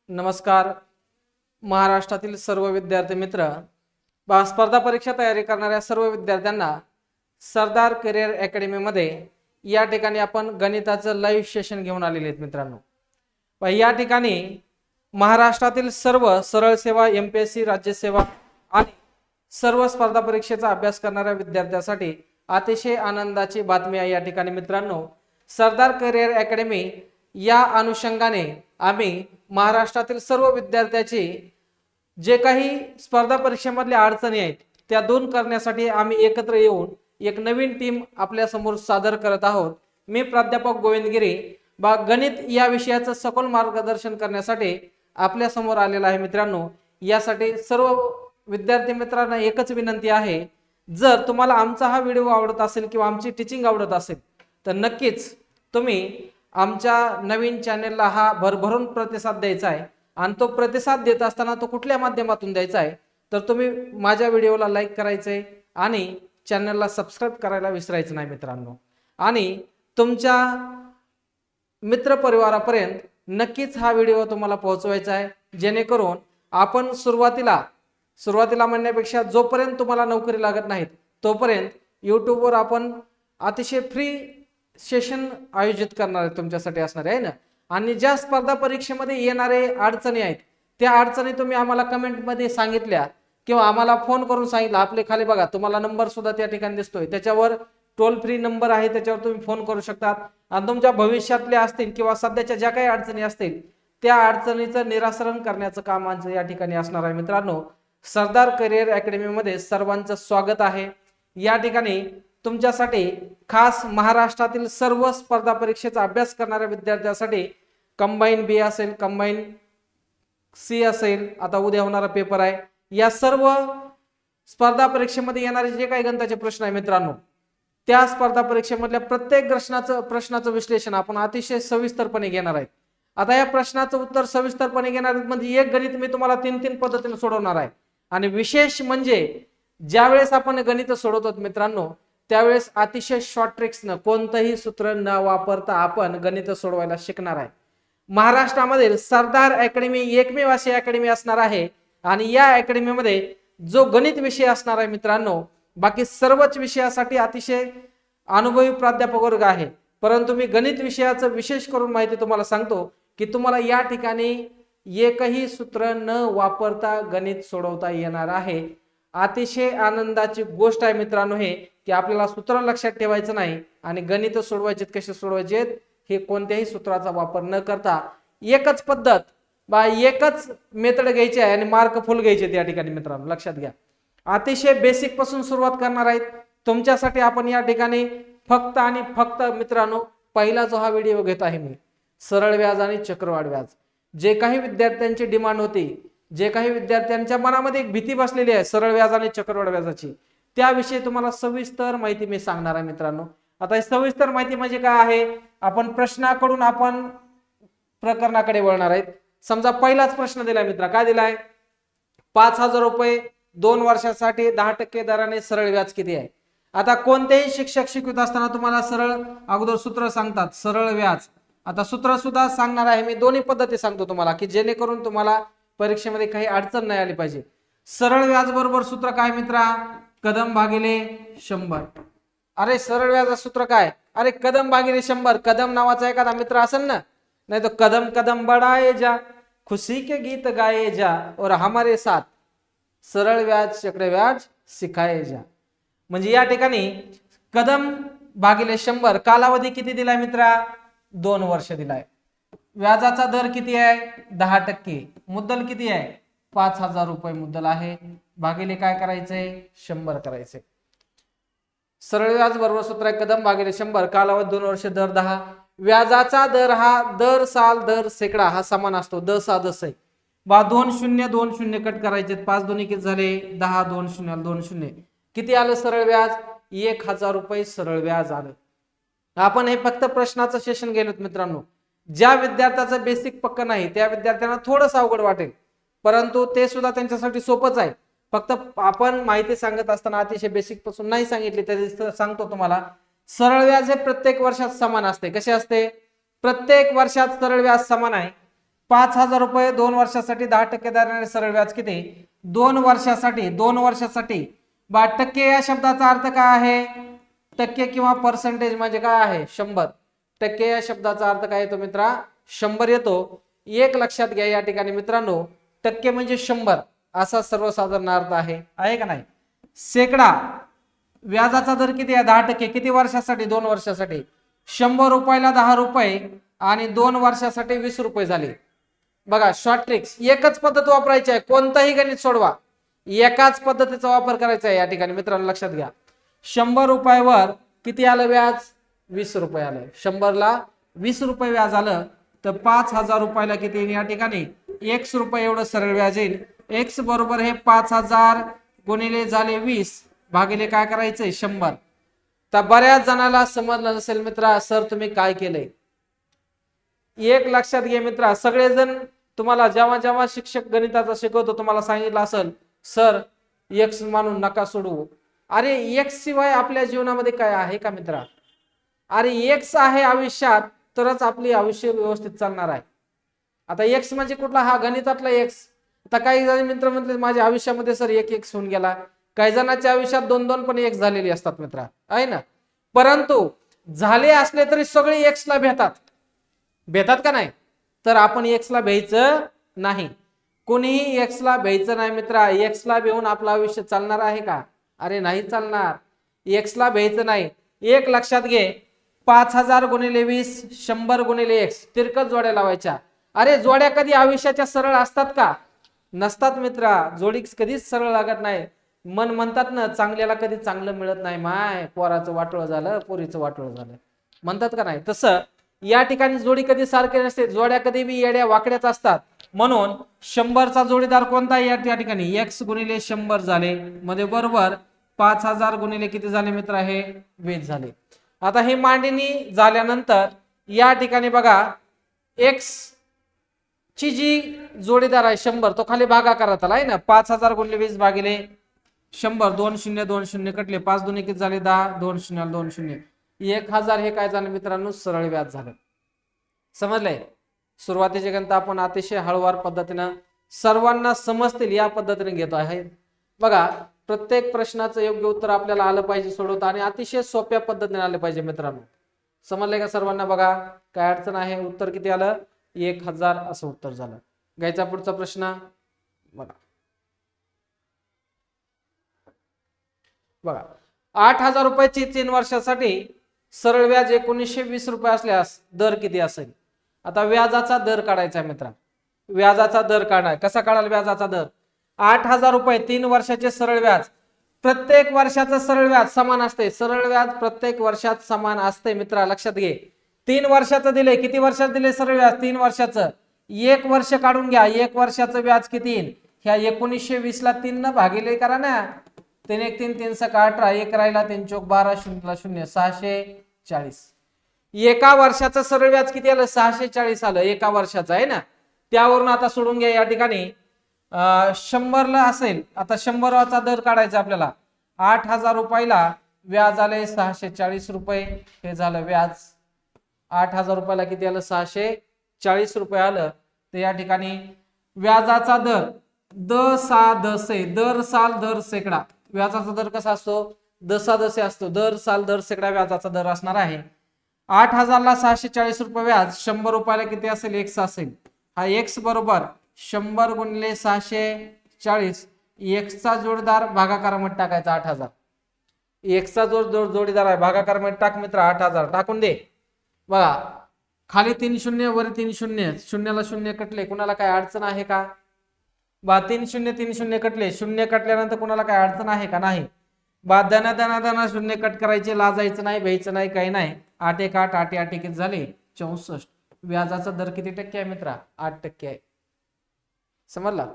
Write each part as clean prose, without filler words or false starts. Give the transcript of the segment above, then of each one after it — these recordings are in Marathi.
नमस्कार. महाराष्ट्रातील सर्व विद्यार्थी मित्र स्पर्धा परीक्षा तयारी करणाऱ्या सर्व विद्यार्थ्यांना सरदार करिअर अकॅडमी मध्ये या ठिकाणी आपण गणिताचं लाईव्ह सेशन घेऊन आलेले आहेत मित्रांनो. या ठिकाणी महाराष्ट्रातील सर्व सरळ सेवा, एमपीएससी, राज्यसेवा आणि सर्व स्पर्धा परीक्षेचा अभ्यास करणाऱ्या विद्यार्थ्यांसाठी अतिशय आनंदाची बातमी आहे. या ठिकाणी मित्रांनो, सरदार करिअर अकॅडमी या अनुषंगाने आम्ही महाराष्ट्रातील सर्व विद्यार्थ्यांची जे काही स्पर्धा परीक्षेमधल्या अडचणी आहेत त्या दूर करण्यासाठी आम्ही एकत्र येऊन एक नवीन टीम आपल्या समोर सादर करत आहोत. मी प्राध्यापक गोविंदगिरी गणित या विषयाचं सखोल मार्गदर्शन करण्यासाठी आपल्या समोर आलेला आहे. मित्रांनो, यासाठी सर्व विद्यार्थी मित्रांना एकच विनंती आहे, जर तुम्हाला आमचा हा व्हिडिओ आवडत असेल किंवा आमची टीचिंग आवडत असेल तर नक्कीच तुम्ही आमच्या नवीन चॅनेलला हा भरभरून प्रतिसाद द्यायचा आहे. आणि तो प्रतिसाद देत असताना तो कुठल्या माध्यमातून द्यायचा आहे तर तुम्ही माझ्या व्हिडिओला लाईक करायचे आणि चॅनलला सबस्क्राईब करायला विसरायचं नाही मित्रांनो. आणि तुमच्या मित्रपरिवारापर्यंत नक्कीच हा व्हिडिओ तुम्हाला पोहोचवायचा आहे, जेणेकरून आपण सुरुवातीला म्हणण्यापेक्षा जोपर्यंत तुम्हाला नोकरी लागत नाहीत तोपर्यंत यूट्यूबवर आपण अतिशय फ्री सेशन आयोजित करणार आहे, तुमच्यासाठी असणार आहे ना. आणि ज्या स्पर्धा परीक्षेमध्ये येणारे अडचणी आहेत त्या अडचणी तुम्ही आम्हाला कमेंटमध्ये सांगितल्या किंवा आम्हाला फोन करून सांगितलं. आपले खाली बघा, तुम्हाला नंबर सुद्धा त्या ठिकाणी दिसतोय, त्याच्यावर टोल फ्री नंबर आहे, त्याच्यावर तुम्ही फोन करू शकतात. आणि तुमच्या भविष्यातल्या असतील किंवा सध्याच्या ज्या काही अडचणी असतील त्या अडचणीचं निराकरण करण्याचं काम आमचं या ठिकाणी असणार आहे. मित्रांनो, सरदार करिअर अकॅडमी मध्ये सर्वांचं स्वागत आहे. या ठिकाणी तुमच्यासाठी खास महाराष्ट्रातील सर्व स्पर्धा परीक्षेचा अभ्यास करणाऱ्या विद्यार्थ्यांसाठी कंबाईन बी असेल, कंबाईन सी असेल, आता उद्या होणारा पेपर आहे, या सर्व स्पर्धा परीक्षेमध्ये येणारे जे काही गणिताचे प्रश्न आहे मित्रांनो, त्या स्पर्धा परीक्षेमधल्या प्रत्येक प्रश्नाचं विश्लेषण आपण अतिशय सविस्तरपणे घेणार आहे. आता या प्रश्नाचं उत्तर सविस्तरपणे घेणार म्हणजे एक गणित मी तुम्हाला तीन पद्धतीने सोडवणार आहे. आणि विशेष म्हणजे ज्यावेळेस आपण गणित सोडवतो मित्रांनो, त्यावेळेस अतिशय शॉर्ट ट्रिक्सनं कोणतंही सूत्र न वापरता आपण गणित सोडवायला शिकणार आहे. महाराष्ट्रामध्ये सरदार अकॅडमी एकमेव अशी अकॅडमी असणार आहे. आणि या अकॅडमीमध्ये जो गणित विषय असणार आहे मित्रांनो, बाकी सर्वच विषयासाठी अतिशय अनुभवी प्राध्यापक वर्ग आहे, परंतु मी गणित विषयाचं विशेष करून माहिती तुम्हाला सांगतो की तुम्हाला या ठिकाणी एकही सूत्र न वापरता गणित सोडवता येणार आहे. अतिशय आनंदाची गोष्ट आहे मित्रांनो हे, की आपल्याला सूत्र लक्षात ठेवायचं नाही आणि गणित सोडवायचे कसे सोडवायचे हे कोणत्याही सूत्राचा वापर न करता एकच पद्धत एकच मेथड घ्यायची आहे आणि मार्क फुल घ्यायचे. या ठिकाणी मित्रांनो लक्षात घ्या, अतिशय बेसिक पासून सुरुवात करणार आहेत तुमच्यासाठी आपण या ठिकाणी. फक्त आणि फक्त मित्रांनो, पहिला जो हा व्हिडिओ घेत आहे मी, सरळ व्याज आणि चक्रवाढ व्याज, जे काही विद्यार्थ्यांची डिमांड होती, जे काही विद्यार्थ्यांच्या मनामध्ये एक भीती बसलेली आहे सरळ व्याज आणि चक्रवाढ व्याजाची, त्याविषयी तुम्हाला सविस्तर माहिती मी सांगणार आहे मित्रांनो. आता सविस्तर माहिती म्हणजे काय आहे, आपण प्रश्नाकडून आपण प्रकरणाकडे वळणार आहेत. समजा पहिलाच प्रश्न दिलाय मित्रा, काय दिलाय, 5,000 रुपये 2 वर्षासाठी 10% दराने सरळ व्याज किती आहे. आता कोणतेही शिक्षक शिकवत असताना तुम्हाला सरळ अगोदर सूत्र सांगतात, सरळ व्याज. आता सूत्र सुद्धा सांगणार आहे मी, दोन्ही पद्धती सांगतो तुम्हाला की जेणेकरून तुम्हाला परीक्षेमध्ये काही अडचण नाही आली पाहिजे. सरळ व्याज बरोबर सूत्र काय मित्रा, कदम भागिले 100. अरे सरळ व्याज सूत्र काय, अरे कदम भागिले 100. कदम नावाचा एखादा मित्र असेल ना, नहीं तो कदम कदम बढ़ाए जा, खुशी के गीत गाए जा और हमारे साथ सरळ व्याज चक्रव्याज सिखाए जा. म्हणजे या ठिकाणी कदम भागिले 100 कालावधी किती दिलाय मित्रा, 2 वर्ष दिलाय. व्याजाचा दर किती आहे, 10%. मुद्दल किती आहे, 5,000 रुपये मुद्दल आहे. भागिले काय करायचंय, 100 करायचे. सरळ व्याज बरोबर सूत्र आहे कदम भागिले 100, कालावधी 2 वर्ष, दर 10. व्याजाचा दर हा दर साल दर सेकडा हा समान असतो, 10 आहे. 2 शून्य 2 शून्य कट करायचे, 5 दोन्ही किती झाले 10, 2 शून्य 2 शून्य, किती आलं सरळ व्याज, 1,000 रुपये सरळ व्याज आलं. आपण हे फक्त प्रश्नाचं सेशन गेलोत मित्रांनो. ज्या विद्यार्थ्याचं बेसिक पक्क नाही त्या विद्यार्थ्यांना थोडंसं अवघड वाटेल, परंतु ते सुद्धा त्यांच्यासाठी सोपंच आहे. फक्त आपण माहिती सांगत असताना अतिशय बेसिक पासून नाही सांगितली तरी सांगतो तुम्हाला. सरळ व्याज हे प्रत्येक वर्षात समान असते. कसे असते, प्रत्येक वर्षात सरळ व्याज समान आहे. 5,000 रुपये 2 वर्षासाठी 10% दराने सरळ व्याज किती? 2 वर्षासाठी टक्के या शब्दाचा अर्थ काय आहे? टक्के किंवा पर्सेंटेज म्हणजे काय आहे? 100%. या शब्दाचा अर्थ काय येतो मित्रा? 100 येतो. एक लक्षात घ्या या ठिकाणी मित्रांनो, टक्के म्हणजे 100 असा सर्वसाधारण अर्थ आहे का नाही? शेकडा व्याजाचा दर किती आहे? 10%. किती वर्षासाठी? 2 वर्षासाठी. 100 रुपयाला 10 रुपये आणि 2 वर्षासाठी 20 रुपये झाले. बघा शॉर्ट ट्रिक्स, एकच पद्धत वापरायची आहे. कोणताही गणित सोडवा, एकाच पद्धतीचा वापर करायचा आहे या ठिकाणी मित्रांनो, लक्षात घ्या. 100 रुपयावर किती आलं व्याज? 20 रुपये आलं. 100 ला 20 रुपये व्याज आलं तर 5,000 रुपयाला किती येईल या ठिकाणी? x रुपये एवढं सरळ व्याज येईल. x बरोबर हे 5,000 गुणिले झाले 20 भागिले काय करायचंय? 100. तर बऱ्याच जणाला समजलं नसेल मित्रा, सर तुम्ही काय केलंय. एक लक्षात घे मित्रा, सगळेजण तुम्हाला जेव्हा शिक्षक गणिताचा शिकवतो तुम्हाला सांगितलं असेल, सर एक्स मानून नका सोडवू. अरे एक्स शिवाय आपल्या जीवनामध्ये काय आहे का मित्रा? अरे एक्स आहे आयुष्यात तरच आपली आयुष्य व्यवस्थित चालणार आहे. आता एक्स म्हणजे कुठला? हा गणितातला एक्स. आता काही जण मित्र म्हटले माझ्या आयुष्यामध्ये सर एक एक्स होऊन गेला. काही जणांच्या आयुष्यात 2-2 पण एक्स झालेली असतात मित्रा, आहे ना. परंतु झाले असले तरी सगळे एक्सला भेटतात का नाही? तर आपण एक्सला भ्यायचं नाही. कोणीही एक्सला भ्यायचं नाही मित्रा. एक्सला भेऊन आपलं आयुष्य चालणार आहे का? अरे नाही चालणार. एक्सला भ्यायचं नाही. एक लक्षात घे, 5,000 गुणिले 20, 100 गुणिले एक्स, तिरकस जोड्या लावायच्या. अरे जोड्या कधी आयुष्याच्या सरळ असतात का? नसतात मित्रा. जोडी कधीच सरळ लागत नाही. मन म्हणतात ना, चांगल्याला कधी चांगलं मिळत नाही. माय पोराचं वाटोळ झालं, पोरीचं वाटोळ झालं म्हणतात का नाही? तसं या ठिकाणी जोडी कधी सारखे नसते. जोड्या कधी बी येड्या वाकड्याच असतात. म्हणून 100चा जोडीदार कोणता या ठिकाणी? x गुणिले 100 झाले मध्ये बरोबर 5,000 गुणिले किती झाले मित्रा? हे 20 झाले. आता हे मांडणी झाल्यानंतर या ठिकाणी बघा, x ची जी जोडीदार आहे 100 तो खाली भागाकारात आला आहे ना. 5,000 गुणिले 20 भागिले 100, 2 0 2 0 कटले, 5 2 किती झाले? 10, 2 0 2 0, 1,000 हे काय झालं मित्रांनो? सरळ व्याज झालं. समजलंय? सुरुवातीचे गणित आपण अतिशय हळूवार पद्धतीनं सर्वांना समजतील या पद्धतीने घेतो आहे. बघा प्रत्येक प्रश्नाचं योग्य उत्तर आपल्याला आलं पाहिजे सोडवता, आणि अतिशय सोप्या पद्धतीने आलं पाहिजे मित्रांनो. समजलंय का सर्वांना? बघा काय अडचण आहे? उत्तर किती आलं? 1,000 असं उत्तर झालं. घ्यायचा पुढचा प्रश्न. बघा 8,000 रुपयाची 3 वर्षासाठी सरळ व्याज 1920 रुपये असल्यास दर किती असेल? आता व्याजाचा दर काढायचा आहे मित्रा. व्याजाचा दर काढाय कसा काढाल? व्याजाचा दर 8,000 रुपये 3 वर्षाचे सरळ व्याज. प्रत्येक वर्षाचं सरळ व्याज समान असते. सरळ व्याज प्रत्येक वर्षात समान असते मित्रा, लक्षात घे. 3 वर्षाचं दिले. किती वर्षात दिले सरळ व्याज? 3 वर्षाचं. 1 वर्ष काढून घ्या. 1 वर्षाचं व्याज किती येईल? ह्या 1920 ला 3 न भागिले करा ना. 3 1 3 3 6 18, 1 राहिला 3 चौक 12, 0 0, 640. एका वर्षाचं सरळ व्याज किती आलं? 640 आलं एका वर्षाचं, आहे ना. त्यावरून आता सोडून घ्या. या ठिकाणी 100 ला असेल. आता 100चा दर काढायचा आपल्याला. 8,000 रुपयाला व्याज आले 640 रुपये, हे झालं व्याज. 8,000 रुपयाला किती आलं? 640 रुपये आलं. तर या ठिकाणी व्याजाचा दर दर साल दर शेकडा. व्याजाचा दर कसा असतो? दसे असतो. दर साल दर शेकडा व्याजाचा दर असणार आहे. 8,000 ला 640 रुपये व्याज, 100 रुपयाला किती असेल? x असेल. हा x बरोबर 100 गुणिले 640, x चा जोडीदार भागाकारामध्ये टाकायचा 8,000. x चा जोडीदार आहे भागाकारामध्ये टाक मित्र 8,000 टाकून दे. बघा खाली 3 शून्य वर 3 शून्य, शून्याला शून्य कटले. कुणाला काय अडचण आहे का? 3 शून्य कटले. शून्य कटल्यानंतर कुणाला काय अडचण आहे का? नाही. दना शून्य कट करायचे, लाजायचं नाही, भ्यायचं नाही, काही नाही. 8 1 8, 8 8 किती झाले? 64. व्याजाचा दर किती टक्के आहे मित्रा? 8% आहे. समजला?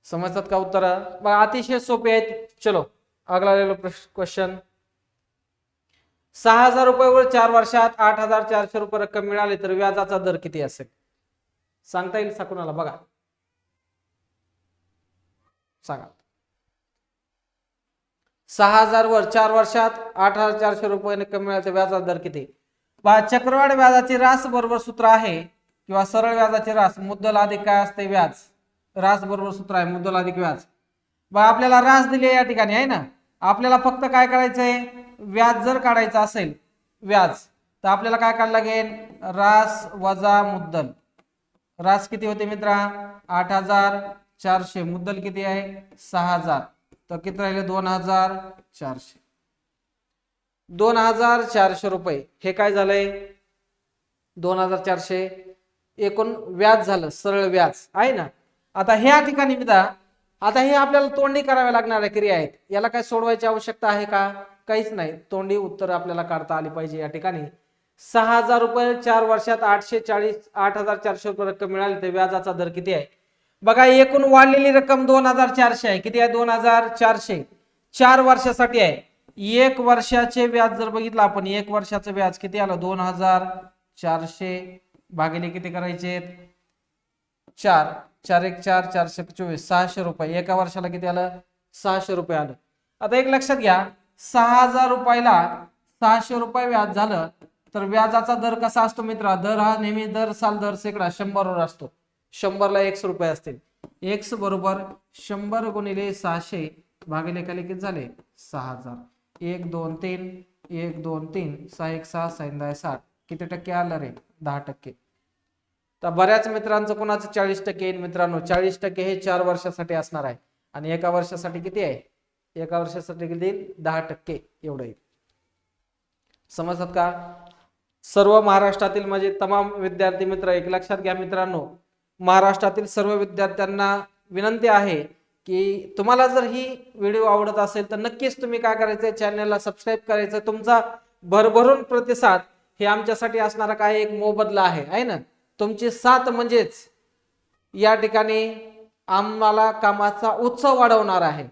समजतात का उत्तर? बघा अतिशय सोपे आहेत. चलो अगला क्वेश्चन. 6,000 रुपयावर 4 वर्षात 8,400 रुपये रक्कम मिळाली तर व्याजाचा दर किती असेल? सांगता येईल कुणाला? बघा सांगा. 6,000 वर 4 वर्षात 8,400 रुपये रक्कम मिळाली तर व्याजाचा दर किती? चक्रवाढ व्याजाची रास बरोबर सूत्र आहे किंवा सरळ व्याजाचे रास, मुद्दल अधिक काय असते व्याज, रास बरोबर सूत्र आहे मुद्दल अधिक व्याज. बघा आपल्याला रास दिले या ठिकाणी आहे ना, आपल्याला फक्त काय करायचंय, व्याज जर काढायचं असेल व्याज, तर आपल्याला काय काढायला लागेल, रास वजा मुद्दल. रास किती होते मित्रा, 8400, मुद्दल किती आहे 6000, तर किती राहिले 2400. 2400 रुपये हे काय झालंय, 2400 एकूण व्याज झालं, सरळ व्याज आहे ना. आता ह्या ठिकाणी मित्रा, आता हे आपल्याला तोंडी कराव्या लागणाऱ्या क्रिया आहेत, याला काय सोडवायची आवश्यकता आहे का, काहीच नाही, तोंडी उत्तर आपल्याला काढता आली पाहिजे. या ठिकाणी 6000 रुपये 4 वर्षात 8400 रुपये रक्कम मिळाली, तर व्याजाचा दर किती आहे. बघा एकूण वाढलेली रक्कम 2400 आहे, किती आहे 2400, 4 वर्षासाठी आहे. 1 वर्षाचे व्याज जर बघितलं आपण, 1 वर्षाचं व्याज किती आलं 2400 भागिले किती करायचे 4, 4 1 4, 424, 600 रुपये. एका वर्षाला किती आलं 600 रुपये आलं. आता एक लक्षात घ्या, 6000 रुपयाला 600 रुपये व्याज झालं, तर व्याजाचा दर कसा असतो मित्रा, दर हा नेहमी दर साल दर शेकडा 100 वर असतो. 100 ला x रुपये असतील, x बरोबर 100 गुणिले 600 भागिले खाली किती झाले 6000. 1 2 3 1 2 3 6 1 6 6 10 60, किती टक्के आलं रे 10%. तर बऱ्याच मित्रांचं कोणाचं 40% येईल मित्रांनो, 40% हे 4 वर्षासाठी असणार आहे, आणि एका वर्षासाठी किती आहे, एका वर्षासाठी किती 10% एवढं येईल. समजतात का. सर्व महाराष्ट्रातील म्हणजे तमाम विद्यार्थी मित्र एक लक्षात घ्या मित्रांनो, महाराष्ट्रातील सर्व विद्यार्थ्यांना विनंती आहे की तुम्हाला जर ही व्हिडिओ आवडत असेल तर नक्कीच तुम्ही काय करायचं, चॅनलला सबस्क्राईब करायचं. तुमचा भरभरून प्रतिसाद हे आमच्यासाठी असणारा काय एक मोबदला आहे ना. तुमची साथ म्हणजेच या ठिकाणी आम्हाला कामाचा उत्सव वाढवणार आहे.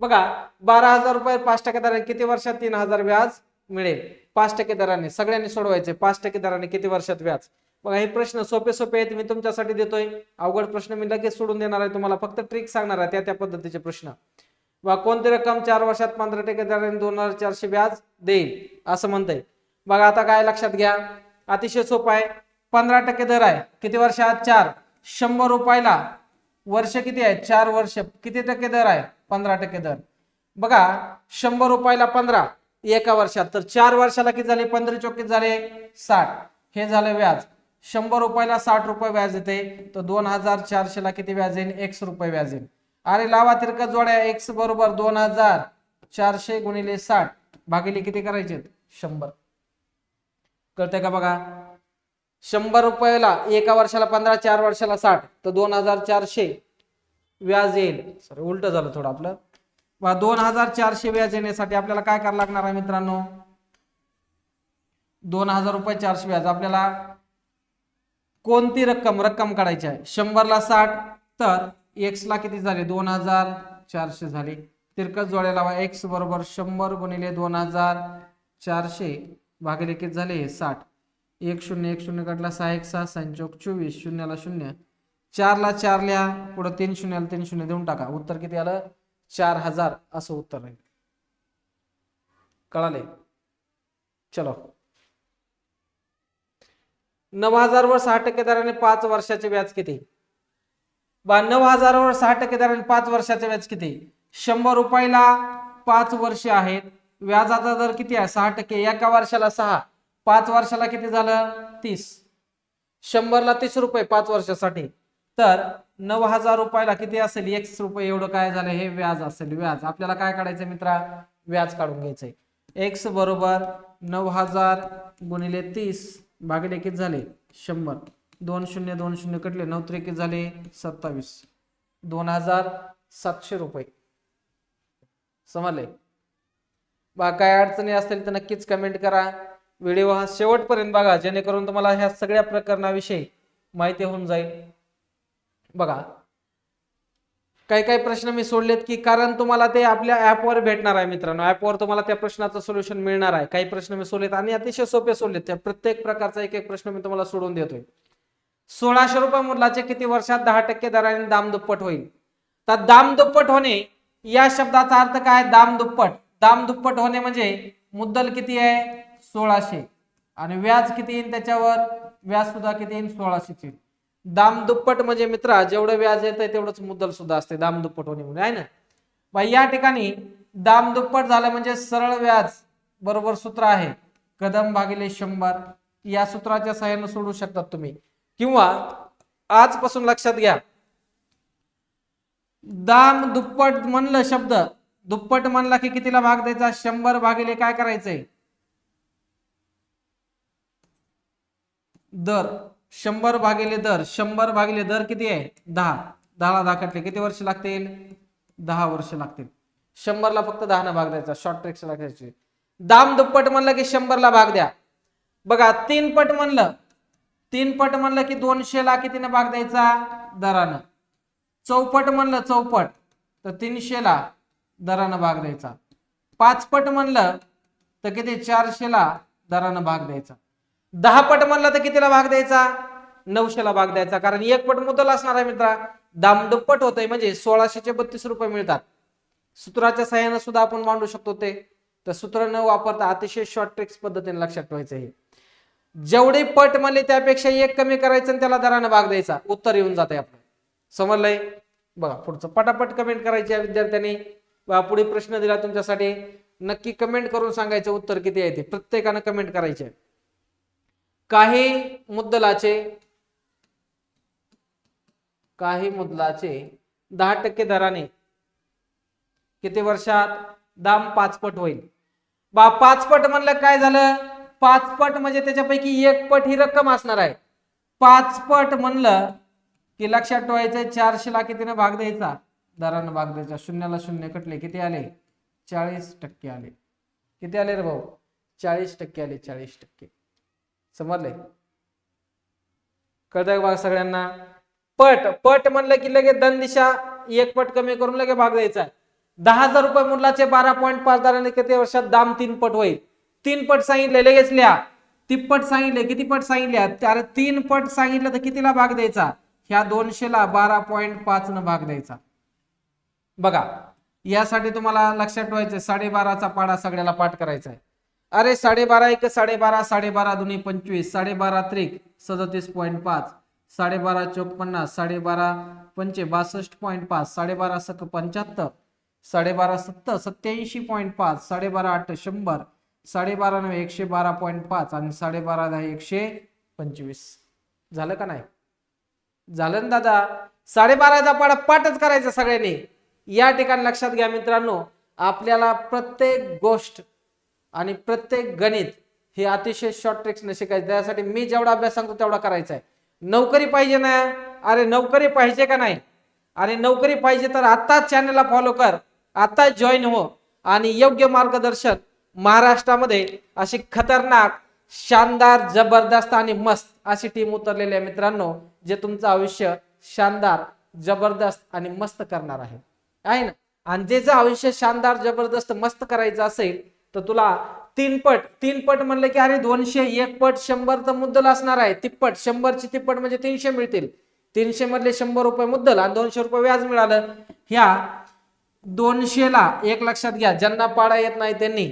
बघा 12000 रुपये 5% दराने किती वर्षात 3000 व्याज मिळेल, 5% दराने सगळ्यांनी सोडवायचे. 5% दराने किती वर्षात व्याज. बघा हे प्रश्न सोपे सोपे आहेत, मी तुमच्यासाठी देतोय. अवघड प्रश्न मी लगेच सोडून देणार आहे, तुम्हाला फक्त ट्रिक सांगणार आहे त्या पद्धतीचे प्रश्न. बघा कोणती रक्कम 4 वर्षात 15% दराने 2400 व्याज देईल असं म्हणतंय. बघा आता काय लक्षात घ्या, अतिशय सोपं आहे. 15% दर आहे, किती वर्षात 4, 100 रुपयाला वर्ष किती आहे 4 वर्ष, किती टक्के दर आहे 15% दर. बघा 100 रुपयाला 15 एका वर्षात, तर 4 वर्षाला किती झाले 15 चौकीत झाले 60, हे झालं व्याज. 100 रुपयाला 60 रुपये व्याज येते, तर 2400 ला किती व्याज येईल x रुपये व्याज येईल. अरे लावा तिरकस जोड्या, x बरोबर 2400 गुणिले 60 भागिले किती करायचे 100. कळतंय का. बघा 100 रुपयाला एका वर्षाला 15, 4 वर्षाला 60, तर 2400 व्याज येईल. सॉरी उलट झालं थोडं आपलं. 2400 व्याज येण्यासाठी आपल्याला काय करावं लागणार आहे मित्रांनो, 2000 रुपये 400 व्याज. आपल्याला कोणती रक्कम काढायची आहे, 100 ला 60, तर x ला किती झाले 2400 झाले. तिरकस जोड्या लावा, x बरोबर 100 गुणिले 2400 भागिले किती झाले 60. 1 0 1 0 काढला, 6 1 6 6 चौक 24, शून्याला 0, 4 ला 4 लिहा, पुढे 3 शून्याला 3 शून्य देऊन टाका. उत्तर किती आलं 4000 असं उत्तर राहील. कळाले. चलो 9000 वर 60% दराने 5 वर्षाचे व्याज किती. 9000 वर 60% दराने 5 वर्षाचे व्याज किती. 100 रुपयाला 5 वर्ष आहेत, व्याजाचा दर किती आहे 60%, एका वर्षाला 6, 5 वर्षाला किती झालं 30. 100 ला 30 रुपये 5 वर्षासाठी, तर 9000 रुपयाला किती असेल x रुपये एवढं काय झालं हे व्याज असेल. व्याज आपल्याला काय काढायचं मित्रा, व्याज काढून घ्यायचंय. x बरोबर 9000 गुणिले 30 भागिले किती झाले 100, 2 0 2 0 कटले, 9 3 किती झाले 27, 2700 रुपये. समजले. बा काय अडचणी असतील तर नक्कीच कमेंट करा. व्हिडिओ हा शेवटपर्यंत बघा, जेणेकरून तुम्हाला ह्या सगळ्या प्रकरणाविषयी माहिती होऊन जाईल. बघा काही काही प्रश्न मी सोडलेत की कारण तुम्हाला ते आपल्या ऍपवर भेटणार आहे मित्रांनो, ऍपवर तुम्हाला त्या प्रश्नाचं सोल्युशन मिळणार आहे. काही प्रश्न मी सोडलेत आणि अतिशय सोपे सोडलेत, त्या प्रत्येक प्रकारचा एक एक प्रश्न मी तुम्हाला सोडून देतोय. 1600 रुपये मुद्दलाचे किती वर्षात 10% दराने दाम दुप्पट होईल. तर दाम दुप्पट होणे या शब्दाचा अर्थ काय, दाम दुप्पट. दाम दुप्पट होणे म्हणजे मुद्दल किती आहे 1600 आणि व्याज किती येईल त्याच्यावर व्याज सुद्धा किती येईल 1600 येईल. दाम दुप्पट म्हणजे मित्रा जेवढं व्याज येतंय तेवढंच मुद्दल सुद्धा असते दाम दुप्पट होणे म्हणजे आहे ना. बाई या ठिकाणी दाम दुप्पट झालं म्हणजे सरळ व्याज बरोबर सूत्र आहे कदम भागिले 100. या सूत्राच्या सहाय्याने सोडू शकतात तुम्ही किंवा आजपासून लक्षात घ्या दाम दुप्पट म्हणलं शब्द दुप्पट म्हणला की कितीला भाग द्यायचा 100 भागिले काय करायचंय दर 100 भागिले दर 100 भागिले दर किती आहे 10. 10ला 10 कटले किती वर्ष लागतील 10 वर्ष लागतील. 100 ला फक्त 10 भाग द्यायचा शॉर्ट ट्रिक्स लागण्याची. दाम दुप्पट म्हणलं की 100 ला भाग द्या. बघा 3 पट म्हणलं की 200 ला कितीने भाग द्यायचा दरानं. चौपट म्हणलं चौपट तर 300 ला दरानं भाग द्यायचा. 5 पट म्हणलं तर किती 400 ला दरानं भाग द्यायचा. 10 पट म्हणलं तर कितीला भाग द्यायचा 900 ला भाग द्यायचा. कारण एक पट मुद्दल असणार आहे मित्रा. दाम दुप्पट होतंय म्हणजे 1632 रुपये मिळतात. सूत्राच्या सहाय्याने सुद्धा आपण मांडू शकतो ते. तर सूत्र न वापरता अतिशय शॉर्ट ट्रिक्स पद्धतीने लक्षात ठेवायचं आहे. जेवढे पट म्हणले त्यापेक्षा एक कमी करायचं आणि त्याला दरानं भाग द्यायचा उत्तर येऊन जाते आपलं. समजलंय. बघा पुढचं पटापट कमेंट करायची विद्यार्थ्यांनी. पुढे प्रश्न दिला तुमच्यासाठी नक्की कमेंट करून सांगायचं उत्तर किती आहे ते प्रत्येकानं कमेंट करायचे. काही मुद्दलाचे 10% दराने किती वर्षात दाम 5 पट होईल. 5 पट म्हणलं काय झालं 5 पट म्हणजे त्याच्यापैकी 1 पट ही रक्कम असणार आहे. 5 पट म्हणलं की लक्षात ठेवायचं 400 ला कितीने भाग द्यायचा दरानं भाग द्यायचा. 0 ला 0 कटले किती आले 40% आले. किती आले रे भाऊ 40% आले 40%. समजले कळतंय बघा सगळ्यांना. पट म्हणलं की लगेच धन दिशा 1 पट कमी करून लगेच भाग द्यायचा. 10,000 रुपये मूल्याचे 12.5 दराने किती वर्षात दाम 3 पट होईल. 3 पट सांगितले लगेच लिहा. तिप्पट सांगितले किती पट सांगितले त्याला 3 पट सांगितलं तर कितीला भाग द्यायचा ह्या 200 ला 12.5 न भाग द्यायचा. बघा यासाठी तुम्हाला लक्षात ठेवायचं 12.5चा पाढा सगळ्याला पाठ करायचा आहे. अरे 12.5 1 12.5 12.5 दुनी 25 12.5 त्रिक 37.5 12.5 चौक 50 12.5 पंचे 62.5 12.5 सक 75 12.5 सत्तर 87.5 12.5 8 100 12.5 9 112.5 आणि 12.5 10 125. झालं का नाही झालं ना दादा. 12.5चा पाढा पाठच करायचा सगळ्यांनी. या ठिकाणी लक्षात घ्या मित्रांनो आपल्याला प्रत्येक गोष्ट आणि प्रत्येक गणित हे अतिशय शॉर्ट ट्रिक्सने शिकायचं. त्यासाठी मी जेवढा अभ्यास सांगतो तेवढा करायचा आहे. नोकरी पाहिजे ना अरे नोकरी पाहिजे का नाही. आणि नोकरी पाहिजे तर आताच चॅनलला फॉलो कर आता जॉईन हो आणि योग्य मार्गदर्शन महाराष्ट्रामध्ये अशी खतरनाक शानदार जबरदस्त आणि मस्त अशी टीम उतरलेली आहे मित्रांनो जे तुमचं आयुष्य शानदार जबरदस्त आणि मस्त करणार आहे ना. आणि ज्याचं आयुष्य शानदार जबरदस्त मस्त करायचं असेल तर तुला 3 पट म्हणलं की अरे 200 1 पट 100 तर मुद्दल असणार आहे. तिप्पट 100 ची तिप्पट म्हणजे 300 मिळतील. 300 मधले 100 रुपये मुद्दल आणि 200 रुपये व्याज मिळालं. ह्या 200 ला एक लक्षात घ्या ज्यांना पाडा येत नाही त्यांनी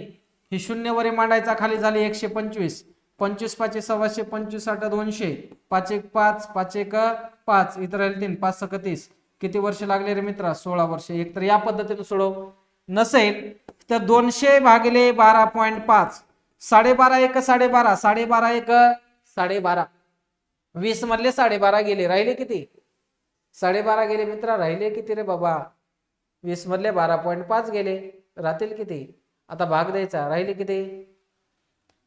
ही शून्यवरी मांडायचा खाली झाली 125 25 5 सव्वाशे 25 8 200 5 1 5 5 1 5 इतर 3 5 6 30 किती वर्ष लागले रे मित्रा 16 वर्ष. एक तर या पद्धतीने सोडव नसेल तर 200 भागिले 12.5 12.5 1 12.5 12.5 1 12.5 20 मधले 12.5 गेले राहिले किती 12.5 गेले मित्रा राहिले किती रे बाबा 20 मधले 12.5 गेले राहतील किती. आता भाग द्यायचा राहिले किती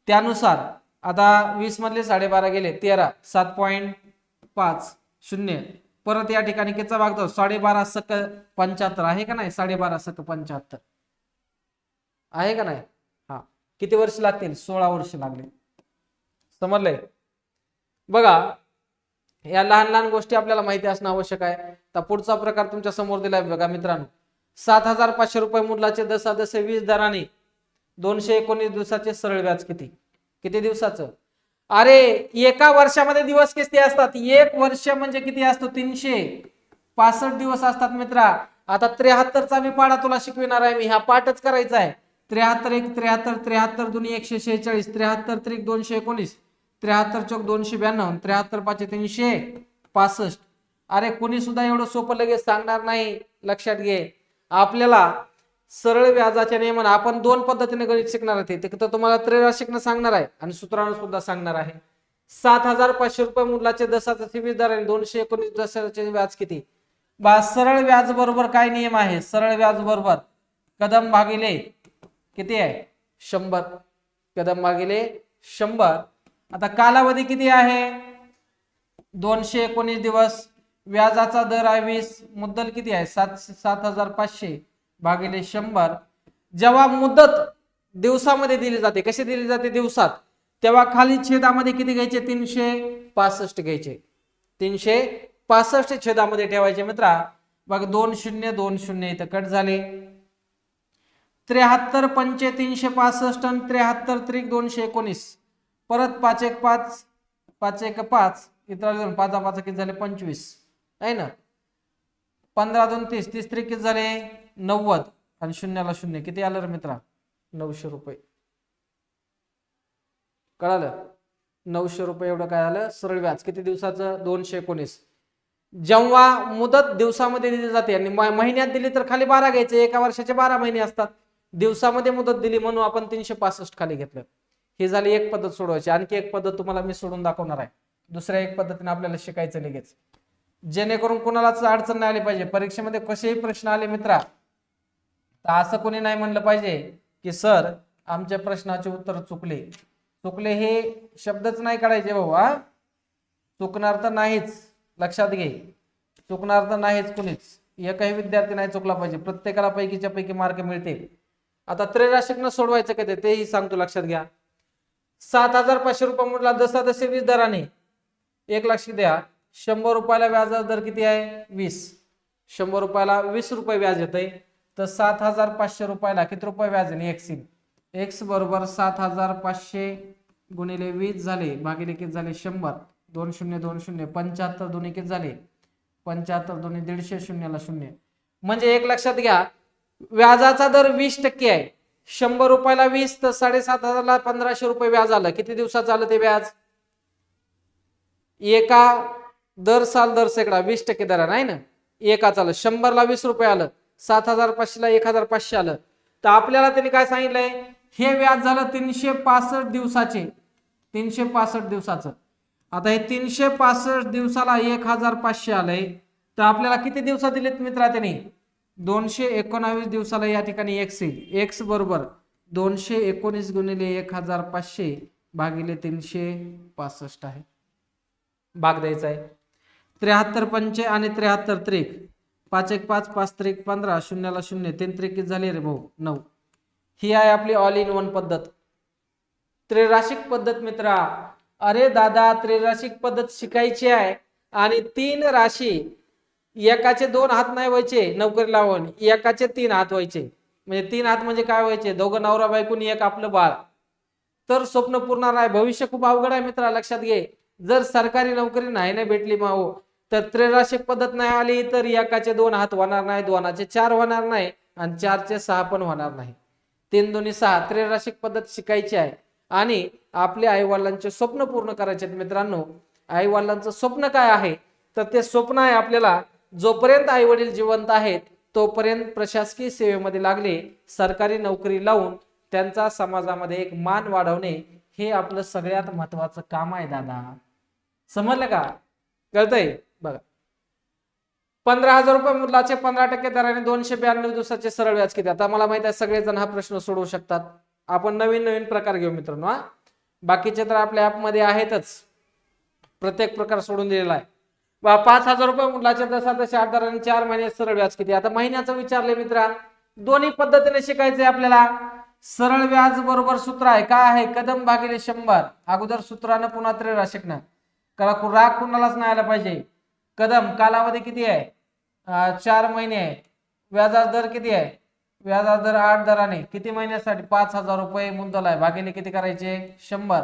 त्यानुसार आता 20 मधले 12.5 गेले 13 7.5 0 परत या ठिकाणी कितीचा भाग दो 12.5 सक 75 आहे का नाही 12.5 सक 75 आहे का नाही. हा किती वर्ष लागतील 16 वर्ष लागले. समजलंय. बघा या लहान लहान गोष्टी आपल्याला माहिती असणं आवश्यक आहे. तर पुढचा प्रकार तुमच्या समोर दिलाय बघा मित्रांनो 7,500 रुपये मुद्दलाचे 10 दराने 219 दिवसाचे सरळ व्याज किती दिवसाचं. अरे एका वर्षामध्ये दिवस किती असतात 1 वर्ष म्हणजे किती असतो 365 दिवस असतात मित्रा. आता 73चा मी पाढा तुला शिकविणार आहे मी. हा पाठच करायचा आहे. 73 1 73 73 दुनी 146 73 त्रिक 219 73 चौक 292, 73 पाचे 365. अरे कुणी सुद्धा एवढं सोपं लगेच सांगणार नाही, लक्षात घे. आपल्याला सरळ व्याजाच्या नियमाने आपण दोन पद्धतीने गणित शिकणार आहे. ते तर तुम्हाला त्रैराशिकनं सांगणार आहे आणि सूत्रानं सुद्धा सांगणार आहे. 7,500 रुपये मूल्याचे 10/20 दराने 219 दशाचे व्याज किती? बा सरळ व्याज बरोबर काय नियम आहे? सरळ व्याज बरोबर कदम भागिले किती आहे? 100. कदम भागिले 100. आता कालावधी किती आहे? 219 दिवस. व्याजाचा दर आहे 20. मुद्दल किती आहे? 7,500 भागिले 100. जेव्हा मुदत दिवसामध्ये दिली जाते, कशी दिली जाते? दिवसात. तेव्हा खाली छेदामध्ये किती घ्यायचे? 365 घ्यायचे. 365 छेदामध्ये ठेवायचे मित्रा. बघ 2020 इथं कट झाले. 73 पंचे 365 आणि 73 त्रिक 219. परत 5 1 5 5 1 5 इतर 5 5 किती झाले? 25 आहे ना. 15 2 30 30 त्रिक किती झाले? 90 आणि शून्याला शून्य किती आलं रे मित्रा? 900 रुपये. कळालं? 900 रुपये एवढं काय आलं? सरळ व्याज. किती दिवसाचं? 219. जेव्हा मुदत दिवसामध्ये दिली जाते आणि महिन्यात दिली तर खाली 12 घ्यायचे. एका वर्षाचे 12 महिने असतात. दिवसामध्ये मुदत दिली म्हणून आपण 365 खाली घेतलं. ही झाली एक पद्धत सोडवायची. आणखी एक पद्धत तुम्हाला मी सोडून दाखवणार आहे. दुसऱ्या एक पद्धतीने आपल्याला शिकायचं लगेच, जेणेकरून कोणालाच अडचण नाही आली पाहिजे. परीक्षेमध्ये कसेही प्रश्न आले मित्रा तर असं कोणी नाही म्हणलं पाहिजे की सर आमच्या प्रश्नाचे उत्तर चुकले. चुकले हे शब्दच नाही काढायचे भाऊ. चुकणार तर नाहीच, लक्षात घे. चुकणार तर नाहीच कुणीच. एकही विद्यार्थी नाही चुकला पाहिजे. प्रत्येकाला पैकीच्या पैकी मार्क मिळतील. आता त्रैराशिकनं सोडवायचं का तेही सांगतो, लक्षात घ्या. 7,500 रुपये म्हटला 10/20 दराने 1 लक्ष द्या. 100 रुपयाला व्याजाचा दर किती आहे? 20. 100 रुपयाला 20 रुपये व्याज येतंय. तर 7,500 रुपयाला किती रुपये व्याज आहे? x येईल. x बरोबर 7,500 गुणिले 20 झाले भागिले किती झाले? 100. 20 20 75 दोन्ही किती झाले? 75 दोन्ही 150 शून्याला शून्य. म्हणजे एक लक्षात घ्या, व्याजाचा दर 20% आहे. 100 रुपयाला 20 तर 7,500ला 1,500 रुपये व्याज आलं. किती दिवसाचं आलं ते व्याज? एका दर साल दर सेकडा 20% दराने आहे ना. एकाच आलं. 100ला 20 रुपये आलं. 7,500ला 1,500 आलं. तर आपल्याला त्यांनी काय सांगितलंय? हे व्याज झालं 365 दिवसाचे. 365 दिवसाचं. आता हे 365 दिवसाला 1,500 आलंय. तर आपल्याला किती दिवसात दिलेत मित्रा त्यांनी? 219 दिवसाला या ठिकाणी x येईल. x बरोबर 219 गुणिले 1,500 भागिले 365 आहे. भाग द्यायचा आहे. 73 पंचे आणि 73 त्रिक 5 1 5 5 त्रिक 15 शून्याला शून्य 3 त्रिक किती झाले रे भाऊ? 9. ही आहे आपली ऑल इन वन पद्धत, त्रैराशिक पद्धत मित्रा. अरे दादा त्रैराशिक पद्धत शिकायची आहे आणि 3 राशी एकाचे 2 हात नाही व्हायचे नोकरी लावून, एकाचे 3 हात व्हायचे. म्हणजे 3 हात म्हणजे काय व्हायचे? दोघं नवरा बायकोनी एक आपलं बाळ. तर स्वप्न पूर्ण नाही. भविष्य खूप अवघड आहे मित्रा, लक्षात घे. जर सरकारी नोकरी नाही भेटली माहो तर त्रैराशिक पद्धत नाही आली तर एकाचे 2 हात होणार नाही, 2चे 4 होणार नाही आणि 4चे 6 पण होणार नाही. 3 2 6 त्रैराशिक पद्धत शिकायची आहे आणि आपल्या आईवडिलांचे स्वप्न पूर्ण करायचे आहेत मित्रांनो. आईवडिलांचं स्वप्न काय आहे? तर ते स्वप्न आहे आपल्याला जोपर्यंत आईवडील जिवंत आहेत तोपर्यंत प्रशासकीय सेवेमध्ये लागले, सरकारी नोकरी लावून त्यांचा समाजामध्ये एक मान वाढवणे हे आपलं सगळ्यात महत्वाचं काम आहे दादा. समजलं का? कळतंय? बघा 15,000 रुपये मुलाचे 15% दराने 292 दिवसाचे सरळ व्याज किती? आता मला माहित आहे सगळेजण हा प्रश्न सोडवू शकतात. आपण नवीन नवीन प्रकार घेऊ मित्रांनो. बाकीचे तर आपल्या ऍप मध्ये आहेतच, प्रत्येक प्रकार सोडून दिलेला आहे. 5,000 रुपये मुलाचे 10/8 दराने 4 महिने सरळ व्याज किती? आता महिन्याचं विचारले मित्रा. दोन्ही पद्धतीने शिकायचंय आपल्याला. सरळ व्याज बरोबर सूत्र आहे काय आहे? कदम भागिले 100. अगोदर सूत्रानं पुन्हा त्रैराशिकनं. राग कुणालाच नाही आला पाहिजे. कदम कालावधी किती आहे? 4 महिने आहे. व्याजाचा दर किती आहे? व्याजाचा दर 8 दराने किती महिन्यासाठी? 5,000 रुपये मुद्दल आहे भागिले किती करायचे? 100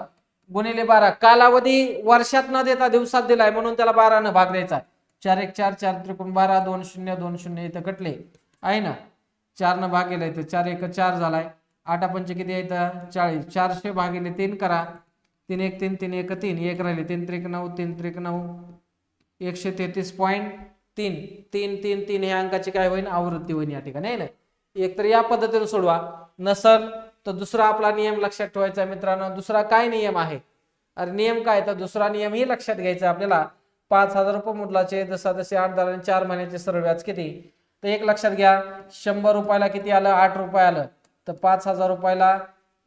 गुणिले 12. कालावधी वर्षात न देता दिवसात दिलाय म्हणून त्याला 12 न भाग द्यायचा. 4 1 4 4 त्रिकोण 12 2 0 2 0 इथं कटले आहे ना. 4 न भाग गेला इथं 4 1 4 झालाय. 8 पंच किती आहे इथं? 40. 400 भागिले 3 करा. 3 1 3 3 1 3 1 राहिले 3 3 9 3 3 9 133.3 3 3 3 ह्या अंकाची काय होईल आवृत्ती होईल या ठिकाणी आहे ना. एक तर या पद्धतीने सोडवा, नसल तर दुसरा आपला नियम लक्षात ठेवायचा मित्रांनो. दुसरा काय नियम आहे, अरे नियम काय, तर दुसरा नियम ही लक्षात घ्यायचा आपल्याला. 5,000 रुपये मुद्दलाचे जसे 8 दराने 4 महिन्याचे सरळ व्याज किती, तर एक लक्षात घ्या 100 रुपयाला किती आलं 8 रुपये आलं, तर 5,000 रुपयाला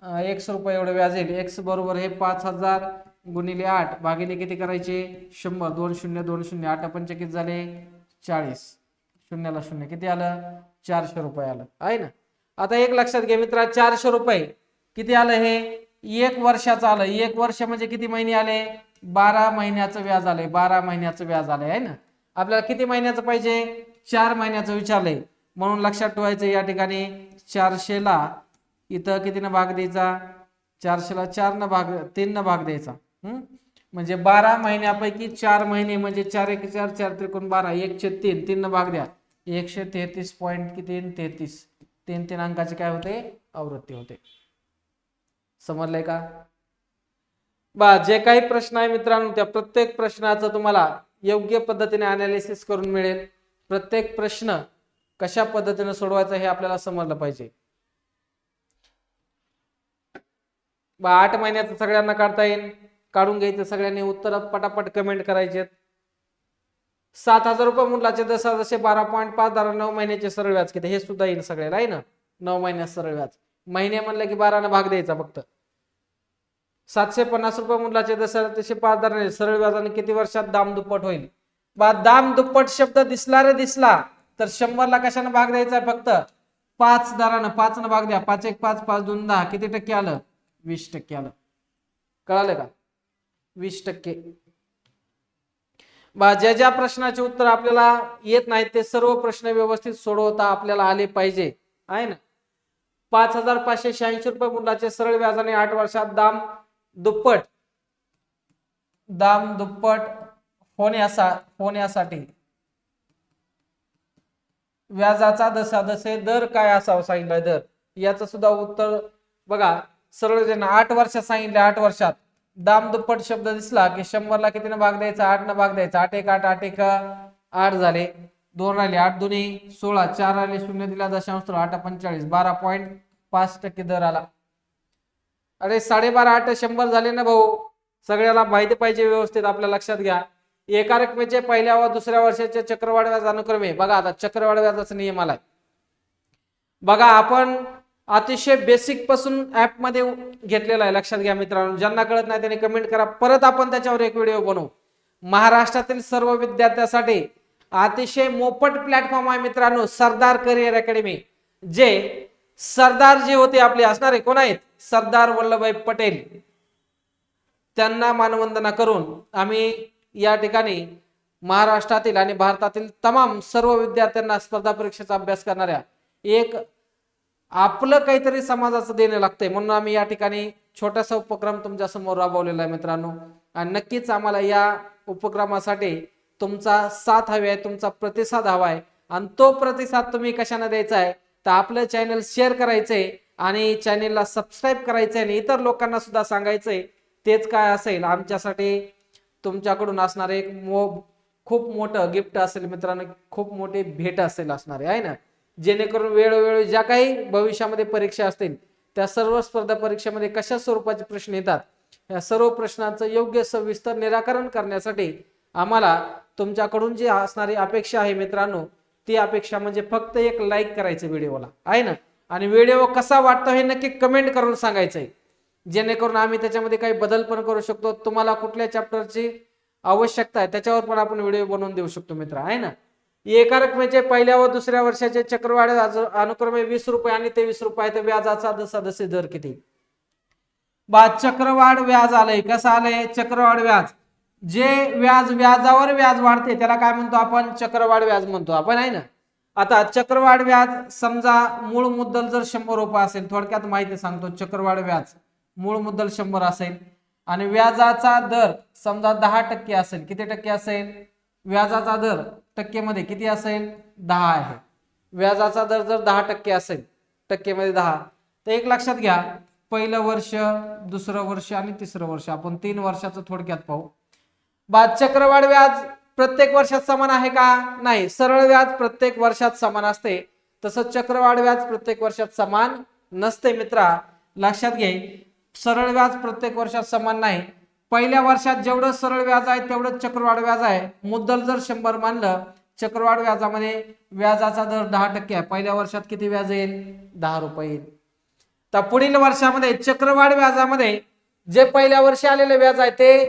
x रुपये एवढं व्याज येईल. x बरोबर हे 5,000 गुणिले 8 भागिले किती करायचे 100, 2 0 2 0 8 पंच किती झाले 40, शून्याला शून्य किती आलं 400 रुपये आलं आहे ना. आता एक लक्षात घ्या मित्रा, 400 रुपये किती आलं, हे 1 वर्षाचं आलं. 1 वर्ष म्हणजे किती महिने आले 12 महिन्याचं व्याज आले, 12 महिन्याचं व्याज आलंय आहे ना. आपल्याला किती महिन्याचं पाहिजे 4 महिन्याचं विचारलंय, म्हणून लक्षात ठेवायचं या ठिकाणी 400 ला इथं कितीनं भाग द्यायचा, 400 ला 4 न भाग 3 न भाग द्यायचा. म्हणजे 12 महिन्यापैकी 4 महिने म्हणजे 4 1 4 4 त्रिकोण 12 1/3 3 न भाग द्या 133 पॉईंट किती 33 3 3 अंकाचे काय होते आवृत्ती होते. समजलंय का बा. जे काही प्रश्न आहे मित्रांनो त्या प्रत्येक प्रश्नाचं तुम्हाला योग्य पद्धतीने अनालिसिस करून मिळेल. प्रत्येक प्रश्न कशा पद्धतीने सोडवायचा हे आपल्याला समजलं पाहिजे. 8 महिन्याचं सगळ्यांना काढता येईल, काढून घ्यायचं. सगळ्यांनी उत्तर पटापट कमेंट करायचे. 7,000 रुपये मुद्दलाचे जसे 12.5 दर 9 महिन्याचे सरळ व्याज किती, हे सुद्धा येईल सगळ्याला आहे ना. 9 महिन्यात सरळ व्याज, महिने म्हणलं की 12 न भाग द्यायचा फक्त. 750 रुपये मुद्दलाचे जसे 5 दर सरळ व्याजाने किती वर्षात दाम दुप्पट होईल. बा दाम दुप्पट शब्द दिसला रे दिसला तर 100 ला कशाने भाग द्यायचा फक्त 5 दरानं, 5 न भाग द्या. 5 1 5 5 2 10 किती टक्के आलं 20% आलं. कळालं का 20%. बा ज्या ज्या प्रश्नाचे उत्तर आपल्याला येत नाहीत ते सर्व प्रश्न व्यवस्थित सोडवता आपल्याला आले पाहिजे आहे ना. 5,586 रुपये मुद्दलाचे सरळ व्याजाने 8 वर्षात दाम दुप्पट होण्यासाठी व्याजाचा दशादशे दर काय असावा सांगितलाय. दर याचं सुद्धा उत्तर बघा सरळ देणं. 8 वर्षात सांगितले, 8 वर्षात दाम दुप्पट शब्द दिसला की 100 ला कितीने भाग द्यायचा 8 न भाग द्यायचा. 8 1 8 8 1 8 झाले, 2 राहिले 8 2 16 4 राहिले 0 दिला दशांश 8 45 12.5% दर आला. अरे 12.5 8 100 झाले ना भाऊ. सगळ्याला माहिती पाहिजे व्यवस्थित आपल्या लक्षात घ्या. एका रकमेचे पहिल्या व दुसऱ्या वर्षाचे चक्रवाढ व्याज अनुक्रमे बघा. आता चक्रवाढ व्याजाचा नियम आलाय बघा. आपण अतिशय बेसिक पासून ऍप मध्ये घेतलेला आहे, लक्षात घ्या मित्रांनो. ज्यांना कळत नाही त्यांनी कमेंट करा, परत आपण त्याच्यावर एक व्हिडिओ बनवू. महाराष्ट्रातील सर्व विद्यार्थ्यांसाठी अतिशय मोफत प्लॅटफॉर्म आहे मित्रांनो सरदार करिअर अकॅडमी. जे सरदार जे होते आपले असणारे कोण आहेत सरदार वल्लभभाई पटेल, त्यांना मानवंदना करून आम्ही या ठिकाणी महाराष्ट्रातील आणि भारतातील तमाम सर्व विद्यार्थ्यांना स्पर्धा परीक्षेचा अभ्यास करणाऱ्या एक आपलं काहीतरी समाजाचं देणं लागतंय, म्हणून आम्ही या ठिकाणी छोटासा उपक्रम तुमच्या समोर राबवलेला आहे मित्रांनो. आणि नक्कीच आम्हाला या उपक्रमासाठी तुमचा साथ हवा आहे, तुमचा प्रतिसाद हवा आहे. आणि तो प्रतिसाद तुम्ही कशाने द्यायचा आहे तर आपलं चॅनल शेअर करायचंय आणि चॅनलला सबस्क्राईब करायचंय आणि इतर लोकांना सुद्धा सांगायचंय. तेच काय असेल आमच्यासाठी तुमच्याकडून असणार एक खूप मोठं गिफ्ट असेल मित्रांनो, खूप मोठी भेट असेल असणार आहे ना. जेणेकरून वेळोवेळी ज्या काही भविष्यामध्ये परीक्षा असतील त्या सर्व स्पर्धा परीक्षेमध्ये कशा स्वरूपाचे प्रश्न येतात या सर्व प्रश्नांचं योग्य सविस्तर निराकरण करण्यासाठी आम्हाला तुमच्याकडून जी असणारी अपेक्षा आहे मित्रांनो, ती अपेक्षा म्हणजे फक्त एक लाईक करायचं व्हिडिओला आहे ना. आणि व्हिडिओ कसा वाटतो हे नक्की कमेंट करून सांगायचंय, जेणेकरून आम्ही त्याच्यामध्ये काही बदल पण करू शकतो. तुम्हाला कुठल्या चॅप्टरची आवश्यकता आहे त्याच्यावर पण आपण व्हिडिओ बनवून देऊ शकतो मित्र आहे ना. एका रकमेचे पहिल्या व दुसऱ्या वर्षाचे चक्रवाढ अनुक्रमे 20 रुपये आणि 23 रुपये तर व्याजाचा दशादशे दर किती. चक्रवाढ व्याज आलंय, कसं आलंय चक्रवाढ व्याज. जे व्याजावर व्याज वाढते त्याला काय म्हणतो आपण चक्रवाढ व्याज म्हणतो आपण आहे ना. आता चक्रवाढ व्याज समजा मूळ मुद्दल जर 100 रुपये असेल, थोडक्यात माहिती सांगतो. चक्रवाढ व्याज मूळ मुद्दल 100 असेल आणि व्याजाचा दर समजा 10% असेल. किती टक्के असेल व्याजाचा दर टक्केमध्ये किती असेल 10 आहे. व्याजाचा दर जर 10% असेल टक्केमध्ये 10 तर एक लक्षात घ्या पहिलं वर्ष, दुसरं वर्ष आणि तिसरं वर्ष. आपण 3 वर्षाचं थोडक्यात पाहू. बाद चक्रवाढ व्याज प्रत्येक वर्षात समान आहे का? नाही. सरळ व्याज प्रत्येक वर्षात समान असते, तसंच चक्रवाढ व्याज प्रत्येक वर्षात समान नसते. मित्रा लक्षात घे, सरळ व्याज प्रत्येक वर्षात समान नाही. पहिल्या वर्षात जेवढं सरळ व्याज आहे तेवढंच चक्रवाढ व्याज आहे. मुद्दल जर 100 मानलं, चक्रवाढ व्याजामध्ये व्याजाचा दर 10% आहे. पहिल्या वर्षात किती व्याज येईल? 10 रुपये येईल. तर पुढील वर्षामध्ये चक्रवाढ व्याजामध्ये जे पहिल्या वर्षी आलेले व्याज आहे ते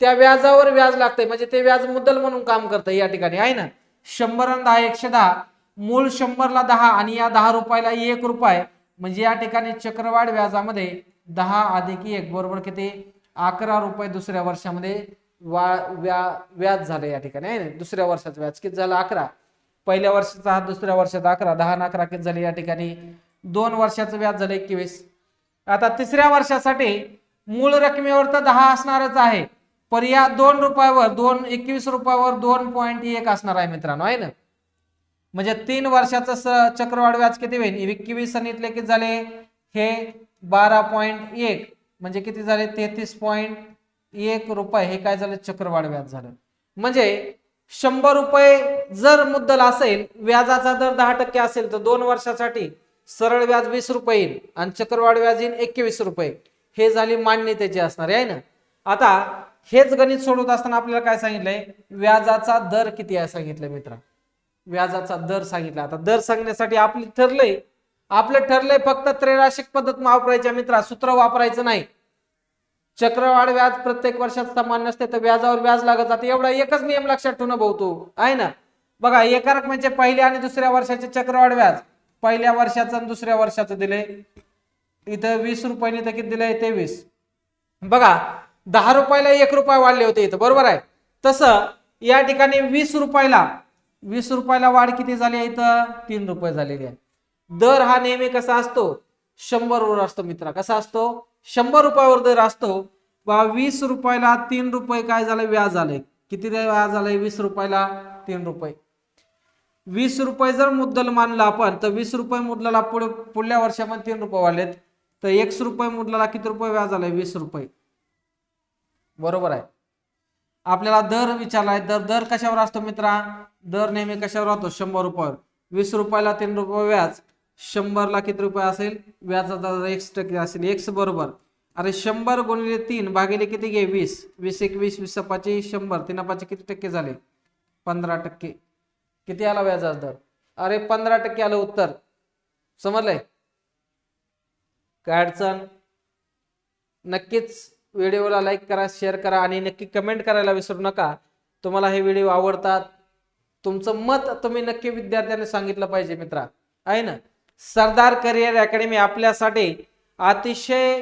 त्या व्याजावर व्याज लागते, म्हणजे ते व्याज मुद्दल म्हणून काम करतं या ठिकाणी आहे ना. 100 आणि 10 110, मूळ 100 ला 10 आणि या 10 रुपयाला 1 रुपये, म्हणजे या ठिकाणी चक्रवाढ व्याजामध्ये 10 अधिक 1 बरोबर किती? 11 रुपये दुसऱ्या वर्षामध्ये व्याज झालं या ठिकाणी आहे ना. दुसऱ्या वर्षाचं व्याज किती झालं? 11. पहिल्या वर्षाचा दुसऱ्या वर्षात 11, 10 आणि 11 किती झाले या ठिकाणी? 2 वर्षाचं व्याज झालं 21. आता तिसऱ्या वर्षासाठी मूळ रकमेवर तर 10 असणारच आहे, पण या 2 रुपयावर 21 रुपयावर 2.1 असणार आहे मित्रांनो आहे ना. म्हणजे 3 वर्षाचं चक्रवाढ व्याज किती होईल? 21 आणि इथले किती झाले? हे 12.1 म्हणजे किती झाले? 33.1 रुपये. हे काय झालं? चक्रवाढ व्याज झालं. म्हणजे 100 रुपये जर मुद्दल असेल, व्याजाचा दर 10% असेल, तर 2 वर्षासाठी सरळ व्याज 20 रुपये येईल आणि चक्रवाढ व्याज येईल 21 रुपये. हे झाली मान्यतेची असणार आहे ना. आता हेच गणित सोडवत असताना आपल्याला काय सांगितलंय? व्याजाचा दर किती आहे सांगितलं मित्र. व्याजाचा दर सांगितला. आता दर सांगण्यासाठी आपलं ठरलंय फक्त त्रैराशिक पद्धत वापरायची मित्रा, सूत्र वापरायचं नाही. चक्रवाढ व्याज प्रत्येक वर्षात समान नसते, तर व्याजावर व्याज लागत जाते. एवढा एकच नियम लक्षात ठेवणं भाऊ तू आहे ना. बघा, एका रकमेचे पहिल्या आणि दुसऱ्या वर्षाचे चक्रवाढ व्याज पहिल्या वर्षाचं आणि दुसऱ्या वर्षाचं दिले. इथं 20 रुपयांनी तर किती दिलंय? 23. बघा, 10 रुपयाला 1 रुपया वाढले होते इथं, बरोबर आहे. तसं या ठिकाणी 20 रुपयाला वाढ किती झाली आहे? इथं 3 रुपये झालेली आहे. दर हा नेहमी कसा असतो? 100 वर असतो मित्रा. कसा असतो? 100 रुपयावर दर असतो. 20 रुपयाला 3 रुपये काय झालं? व्याज आलंय. किती व्याज आलंय? 20 रुपयाला 3 रुपये. 20 रुपये जर मुद्दल मानला आपण, तर 20 रुपये मुद्दलाला पुढल्या वर्षामध्ये 3 रुपये वाढलेत, तर 100 रुपये मुद्दलाला किती रुपये व्याज आलंय? 20 रुपये. बरोबर आहे. आपल्याला दर विचारलाय. दर कशावर असतो मित्रा? दर नेहमी कशावर राहतो? 100 रुपयावर. 20 रुपयाला 3 रुपये व्याज, 100 ला किती रुपये असेल? व्याजाचा दर 1% असेल. x बरोबर, अरे 100 गुणिले 3 भागिले किती घे? 20. 20 21 20 5 100, 3 5 किती टक्के झाले? 15%. किती आला व्याजाचा दर? अरे 15% आलं उत्तर. समजलंय? काय अडचण? नक्कीच व्हिडिओला लाईक करा, शेअर करा आणि नक्की कमेंट करायला विसरू नका. तुम्हाला हे व्हिडिओ आवडतात, तुमचं मत तुम्ही नक्की विद्यार्थ्यांनी सांगितलं पाहिजे मित्रा आहे ना. सरदार करिअर अकॅडमी आपल्यासाठी अतिशय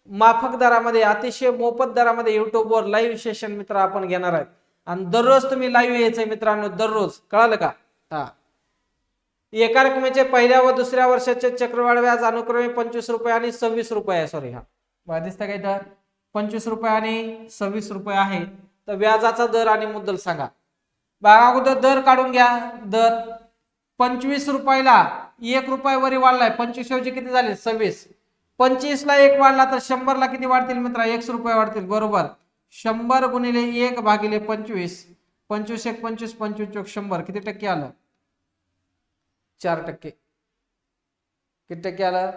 माफक दरामध्ये, अतिशय मोफत दरामध्ये युट्यूबवर लाईव्ह सेशन मित्र आपण घेणार आहेत. आणि दररोज तुम्ही लाईव्ह यायचंय मित्रांनो, दररोज. कळालं का? हा. एका रकमेचे पहिल्या व दुसऱ्या वर्षाचे चक्रवाढ व्याज अनुक्रमे 25 रुपये आणि 26 रुपये आहे. सॉरी, हा दिसतं काय? तर 25 रुपये आणि 26 रुपये आहे. तर व्याजाचा दर आणि मुद्दल सांगा. अगोदर दर काढून घ्या. दर 25 रुपयाला 1 रुपये वरी वाढलाय. 25 ऐवजी किती झाले? 26. 25 ला 1 वाढला तर 100 ला किती वाढतील मित्रा? 100 रुपये वाढतील. बरोबर. 100 गुणिले 1 भागिले 25. 25 1 25 25 चौक 100 किती टक्के आलं? 4%. किती टक्के आलं?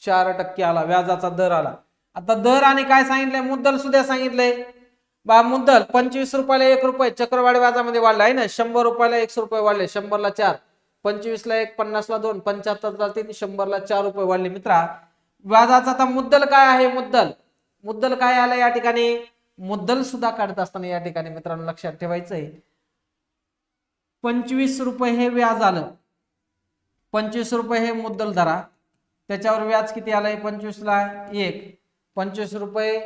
4% आला. व्याजाचा दर आला. आता दर आणि काय सांगितलंय? मुद्दल सुद्धा सांगितलंय. मुद्दल 25 रुपयाला 1 रुपये चक्रवाढ व्याजामध्ये वाढला आहे ना. 100 रुपयाला 100 रुपये वाढले. 100 ला 4, 25 ला 1, 50 ला 2, 75 ला 3, 100 ला 4 रुपये वाढले मित्रा. व्याजाचा आता मुद्दल काय आहे? मुद्दल काय आलं या ठिकाणी? मुद्दल सुद्धा काढत असताना या ठिकाणी मित्रांनो लक्षात ठेवायचंय, 25 रुपये हे व्याज आलं. 25 रुपये हे मुद्दल धरा, त्याच्यावर व्याज किती आलंय? 25 ला 1, 25 रुपये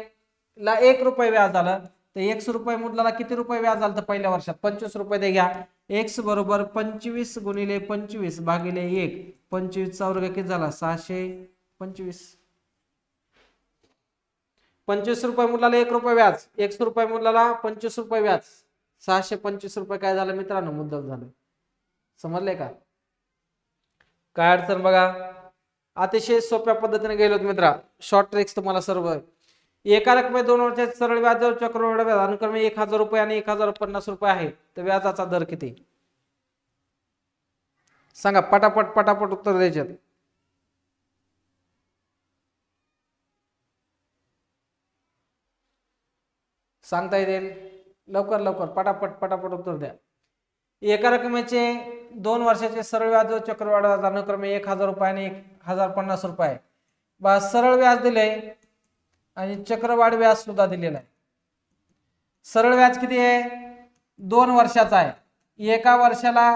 ला 1 रुपये व्याज आलं. तर 100 रुपये मुद्दलाला किती रुपये व्याज आलं? तर पहिल्या वर्षात 25 रुपये दे घ्या. x बरोबर 25 गुणिले 25 भागिले 1. 25 चा वर्ग किती झाला? 625. 25 रुपये मुद्दलाला 1 रुपये व्याज, 100 रुपये मुद्दलाला 25 रुपये व्याज, 625 रुपये काय झालं मित्रांनो? मुद्दल झालं. समजले का? काय अडचण? बघा अतिशय सोप्या पद्धतीने गेलो मित्रा, शॉर्ट ट्रिक्स तुम्हाला सर्व. एका रकमेत 2 वर्षाचे सरळ व्याज जर चक्रवाढ व्याज अनुक्रमे 1000 रुपये आणि 1050 रुपये आहे तर व्याजाचा दर किती? सांगा पटापट पटापट उत्तर द्यायचे. सांगता येईल लवकर लवकर पटापट पटापट उत्तर द्या. एका रकमेचे 2 वर्षाचे सरळ व्याज चक्रवाढ व्याज अनुक्रमे 1000 रुपये आणि 1050 रुपये बा सरळ व्याज दिले आणि चक्रवाढ व्याज सुद्धा दिलेला आहे. सरळ व्याज किती आहे? 2 वर्षाचा आहे. एका वर्षाला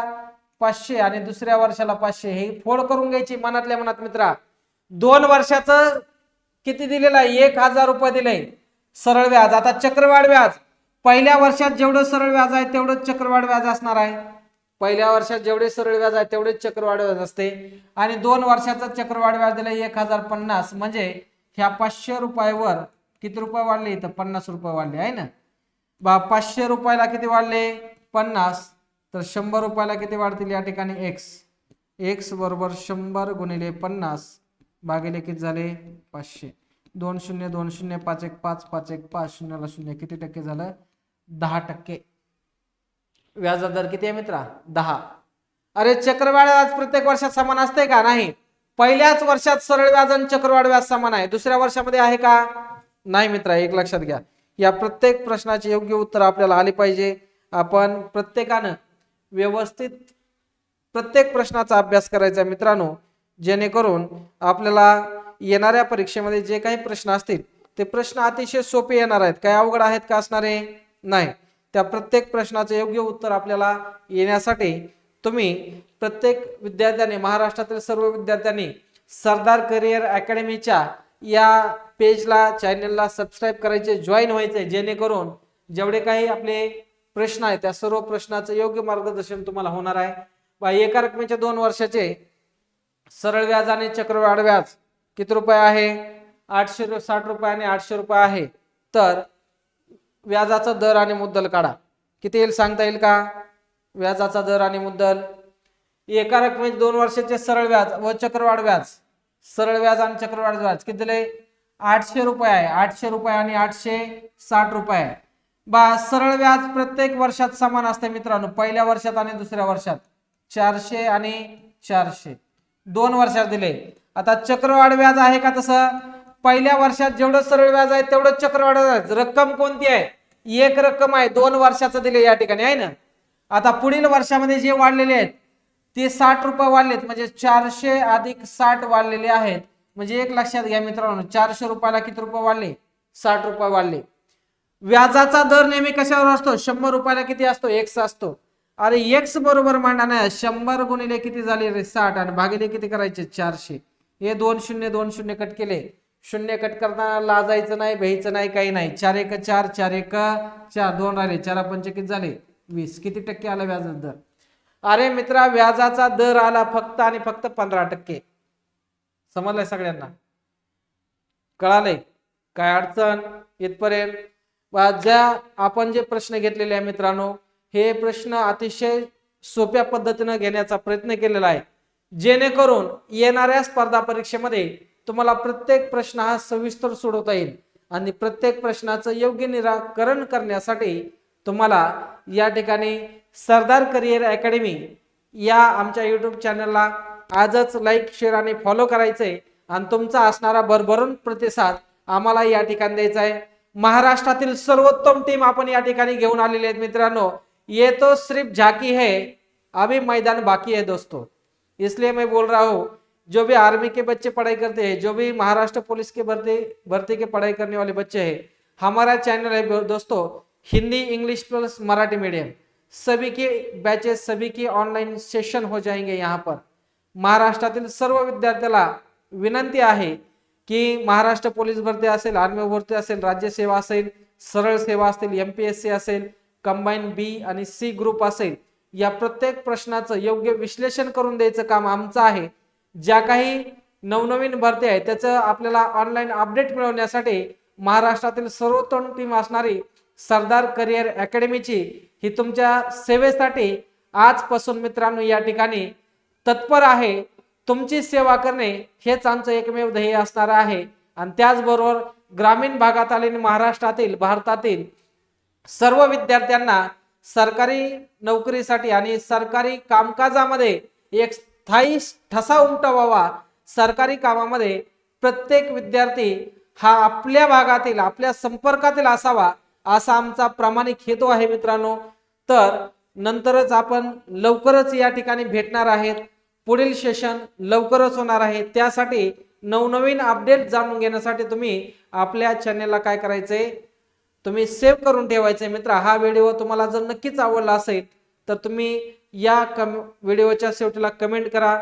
500 आणि दुसऱ्या वर्षाला 500 हे फोड करून घ्यायची मनातल्या मनात मित्रा. 2 वर्षाचं किती दिलेलं आहे? 1000 रुपये दिले सरळ व्याज. आता चक्रवाढ व्याज पहिल्या वर्षात जेवढं सरळ व्याज आहे तेवढंच चक्रवाढ व्याज असणार आहे. पहिल्या वर्षात जेवढे सरळ व्याज आहे तेवढेच चक्रवाढ व्याज असते. आणि 2 वर्षाचं चक्रवाढ व्याज दिलं 1050 म्हणजे ह्या 500 रुपयावर किती रुपये वाढले? इथं 50 रुपये वाढले आहे ना बा. 500 रुपयाला किती वाढले? 50. तर 100 रुपयाला किती वाढतील या ठिकाणी? x बरोबर 100 गुणिले 50 भागिले किती झाले? 500. 2 0 2 0 5 1 5 5 1 5 0 0 किती टक्के झालं? 10%. व्याजा दर किती आहे मित्रा? 10. अरे चक्रवाढ व्याज प्रत्येक वर्षात समान असते का? नाही. पहिल्याच वर्षात सरळ व्याज आणि चक्रवाढ व्याज समान आहे. दुसऱ्या वर्षामध्ये आहे का? नाही मित्रा, एक लक्षात घ्या. या प्रत्येक प्रश्नाचे योग्य उत्तर आपल्याला आले पाहिजे. आपण प्रत्येकानं व्यवस्थित प्रत्येक प्रश्नाचा अभ्यास करायचा मित्रांनो, जेणेकरून आपल्याला येणाऱ्या परीक्षेमध्ये जे काही प्रश्न असतील ते प्रश्न अतिशय सोपे येणार आहेत. काय अवघड आहेत का असणारे? नाही. त्या प्रत्येक प्रश्नाचे योग्य उत्तर आपल्याला येण्यासाठी तुम्ही प्रत्येक विद्यार्थ्यांनी, महाराष्ट्रातील सर्व विद्यार्थ्यांनी सरदार करिअर अकॅडमीच्या या पेजला, चॅनलला सबस्क्राईब करायचे, जॉईन व्हायचे, जेणेकरून जेवढे काही आपले प्रश्न आहेत त्या सर्व प्रश्नाचं योग्य मार्गदर्शन तुम्हाला होणार आहे. एका रकमेच्या 2 वर्षाचे सरळ व्याज आणि चक्रवाढ व्याज किती रुपये आहे? 860 रुपये आणि 800 रुपये आहे. तर व्याजाचा दर आणि मुद्दल काढा. किती येईल सांगता येईल का? व्याजाचा दर आणि मुद्दल. एका रकमेचे 2 वर्षाचे सरळ व्याज व चक्रवाढ व्याज, सरळ व्याज आणि चक्रवाढ व्याज किती दिले? 800 रुपये आहे. 800 रुपये आणि 860 रुपये बा. सरळ व्याज प्रत्येक वर्षात समान असते मित्रांनो. पहिल्या वर्षात आणि दुसऱ्या वर्षात 400 आणि 400 2 वर्षात दिले. आता चक्रवाढ व्याज आहे का? तसं पहिल्या वर्षात जेवढं सरळ व्याज आहे तेवढं चक्रवाढ व्याज. रक्कम कोणती आहे? एक रक्कम आहे. 2 वर्षाचं दिले या ठिकाणी आहे ना. आता पुढील वर्षामध्ये जे वाढलेले आहेत ते 60 रुपये वाढलेत, म्हणजे 400 अधिक 60 वाढलेले आहेत. म्हणजे एक लक्षात घ्या मित्रांनो, 400 रुपयाला किती रुपये वाढले? 60 रुपये वाढले. व्याजाचा दर नेहमी कशावर असतो? 100 रुपयाला किती असतो? x असतो. अरे x बरोबर मांडा ना. 100 गुणिले किती झाले रे? 60 आणि भागिले किती करायचे? 400. हे 2 0 2 0 कट केले. शून्य कट करताना लाजायचं नाही, भ्यायचं नाही, काही नाही. 4 1 4 4 1 4 2 राहिले. 4 5 किती झाले? 20. किती टक्के आला व्याजाचा दर? अरे मित्रा, व्याजाचा दर आला फक्त आणि फक्त 15%. समजलंय सगळ्यांना? कळालंय? काय अडचण इथपर्यंत? ज्या आपण जे प्रश्न घेतलेले आहे मित्रांनो, हे प्रश्न अतिशय सोप्या पद्धतीने घेण्याचा प्रयत्न केलेला आहे, जेणेकरून येणाऱ्या स्पर्धा परीक्षेमध्ये तुम्हाला प्रत्येक प्रश्न हा सविस्तर सोडवता येईल. आणि प्रत्येक प्रश्नाचं योग्य निराकरण करण्यासाठी तुम्हाला या ठिकाणी सरदार करिअर अकॅडमी या आमच्या YouTube चॅनलला आजच लाईक, शेअर आणि फॉलो करायचंय. आणि तुमचा असणारा भरभरून प्रतिसाद आम्हाला या ठिकाणी द्यायचा आहे. महाराष्ट्रातील सर्वोत्तम टीम आपण या ठिकाणी घेऊन आलेले आहेत मित्रांनो. ये तो सिर्फ झांकी है, अभी मैदान बाकी है दोस्तों. इसलिए मैं बोल रहा हूँ, जो भी आर्मी के बच्चे पढ़ाई करते हैं, जो भी महाराष्ट्र पुलिस के भर्ती के पढ़ाई करने वाले बच्चे हैं, हमारा चैनल है दोस्तों Hindi English plus Marathi medium. सभी के बैचेस, सभी के ऑनलाइन सेशन हो जाएंगे यहाँ पर. महाराष्ट्रातील सर्व विद्यार्थ्याला विनंती आहे की महाराष्ट्र पोलीस भरती असेल, आर्मी भरती असेल, राज्य सेवा असेल, सरळ सेवा असतील, MPSC असेल, कंबाईन B आणि C ग्रुप असेल, या प्रत्येक प्रश्नाचं योग्य विश्लेषण करून द्यायचं काम आमचं आहे. ज्या काही नवनवीन भरती आहे त्याचं आपल्याला ऑनलाईन अपडेट मिळवण्यासाठी महाराष्ट्रातील सर्वोत्तम टीम असणारी सरदार करिअर अकॅडमीची ही तुमच्या सेवेसाठी आजपासून मित्रांनो या ठिकाणी तत्पर आहे. तुमची सेवा करणे हेच आमचं एकमेव ध्येय असणार आहे. आणि त्याचबरोबर ग्रामीण भागातील आणि महाराष्ट्रातील भारतातील सर्व विद्यार्थ्यांना सरकारी नोकरीसाठी आणि सरकारी कामकाजामध्ये एक स्थायी ठसा उमटवावा. सरकारी कामामध्ये प्रत्येक विद्यार्थी हा आपल्या भागातील आपल्या संपर्कातील असावा असा आमचा प्रामाणिक हेतू आहे मित्रांनो. तर नंतरच आपण लवकरच या ठिकाणी भेटणार आहेत. पुढील सेशन लवकरच होणार आहे. त्यासाठी नवनवीन अपडेट जाणून घेण्यासाठी तुम्ही आपल्या चॅनेलला काय करायचंय, तुम्ही सेव्ह करून ठेवायचंय. मित्र, हा व्हिडिओ तुम्हाला जर नक्कीच आवडला असेल तर तुम्ही या व्हिडिओच्या शेवटीला कमेंट करा.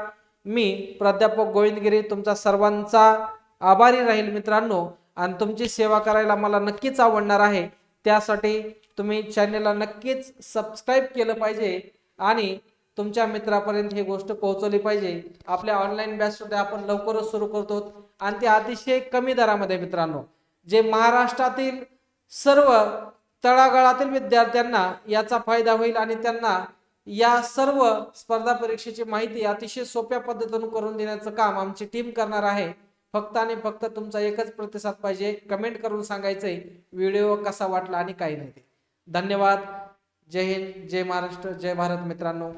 मी प्राध्यापक गोविंदगिरी तुमचा सर्वांचा आभारी राहील मित्रांनो. आणि तुमची सेवा करायला मला नक्कीच आवडणार आहे. त्यासाठी तुम्ही चॅनेलला नक्कीच सबस्क्राईब केलं पाहिजे आणि तुमच्या मित्रापर्यंत ही गोष्ट पोहोचवली पाहिजे. आपल्या ऑनलाईन बॅच सुद्धा आपण लवकरच सुरू करतो आणि ते अतिशय कमी दरामध्ये मित्रांनो, जे महाराष्ट्रातील सर्व तळागाळातील विद्यार्थ्यांना याचा फायदा होईल आणि त्यांना या सर्व स्पर्धा परीक्षेची माहिती अतिशय सोप्या पद्धतीने करून देण्याचं काम आमची टीम करणार आहे. फक्त आणि फक्त तुमचा एकच प्रतिसाद पाहिजे, कमेंट करून सांगायचंय व्हिडिओ कसा वाटला आणि काही नाही. धन्यवाद. जय हिंद, जय महाराष्ट्र, जय भारत मित्रांनो.